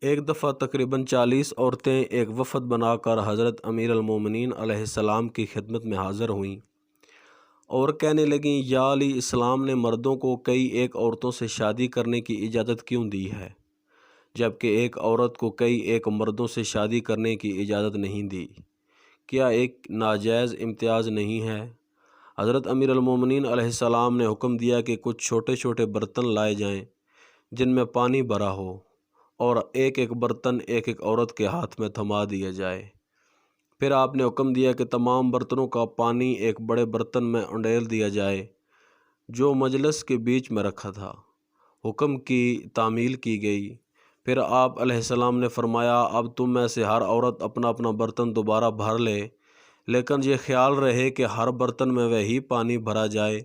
ایک دفعہ تقریباً 40 عورتیں ایک وفد بنا کر حضرت امیر المومنین علیہ السلام کی خدمت میں حاضر ہوئیں اور کہنے لگیں، یا علی، اسلام نے مردوں کو کئی ایک عورتوں سے شادی کرنے کی اجازت کیوں دی ہے، جبکہ ایک عورت کو کئی ایک مردوں سے شادی کرنے کی اجازت نہیں دی؟ کیا ایک ناجائز امتیاز نہیں ہے؟ حضرت امیر المومنین علیہ السلام نے حکم دیا کہ کچھ چھوٹے چھوٹے برتن لائے جائیں جن میں پانی بھرا ہو، اور ایک ایک برتن ایک ایک عورت کے ہاتھ میں تھما دیا جائے۔ پھر آپ نے حکم دیا کہ تمام برتنوں کا پانی ایک بڑے برتن میں انڈیل دیا جائے جو مجلس کے بیچ میں رکھا تھا۔ حکم کی تعمیل کی گئی۔ پھر آپ علیہ السلام نے فرمایا، اب تم میں سے ہر عورت اپنا اپنا برتن دوبارہ بھر لے، لیکن یہ خیال رہے کہ ہر برتن میں وہی پانی بھرا جائے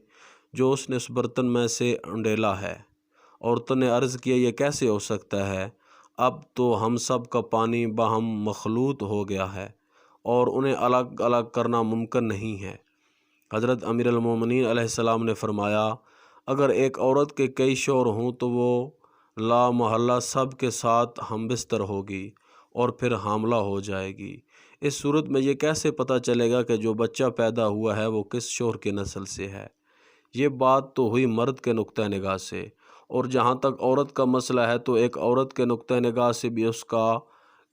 جو اس نے اس برتن میں سے انڈیلا ہے۔ عورتوں نے عرض کیا، یہ کیسے ہو سکتا ہے؟ اب تو ہم سب کا پانی باہم مخلوط ہو گیا ہے اور انہیں الگ الگ کرنا ممکن نہیں ہے۔ حضرت امیر المومنین علیہ السلام نے فرمایا، اگر ایک عورت کے کئی شوہر ہوں تو وہ لا محالہ سب کے ساتھ ہم بستر ہوگی اور پھر حاملہ ہو جائے گی۔ اس صورت میں یہ کیسے پتہ چلے گا کہ جو بچہ پیدا ہوا ہے وہ کس شوہر کی نسل سے ہے؟ یہ بات تو ہوئی مرد کے نقطہ نگاہ سے، اور جہاں تک عورت کا مسئلہ ہے تو ایک عورت کے نقطہ نگاہ سے بھی اس کا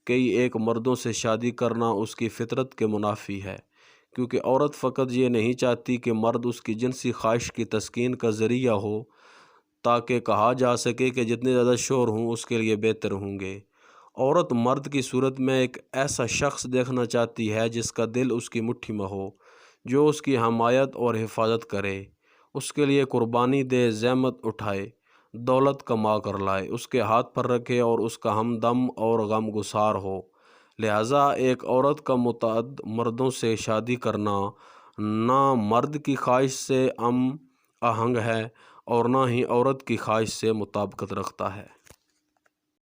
کئی ایک مردوں سے شادی کرنا اس کی فطرت کے منافی ہے، کیونکہ عورت فقط یہ نہیں چاہتی کہ مرد اس کی جنسی خواہش کی تسکین کا ذریعہ ہو تاکہ کہا جا سکے کہ جتنے زیادہ شوہر ہوں اس کے لیے بہتر ہوں گے۔ عورت مرد کی صورت میں ایک ایسا شخص دیکھنا چاہتی ہے جس کا دل اس کی مٹھی میں ہو، جو اس کی حمایت اور حفاظت کرے، اس کے لیے قربانی دے، زحمت اٹھائے، دولت کما کر لائے، اس کے ہاتھ پر رکھے اور اس کا ہمدم اور غم گسار ہو۔ لہٰذا ایک عورت کا متعدد مردوں سے شادی کرنا نہ مرد کی خواہش سے ہم آہنگ ہے اور نہ ہی عورت کی خواہش سے مطابقت رکھتا ہے۔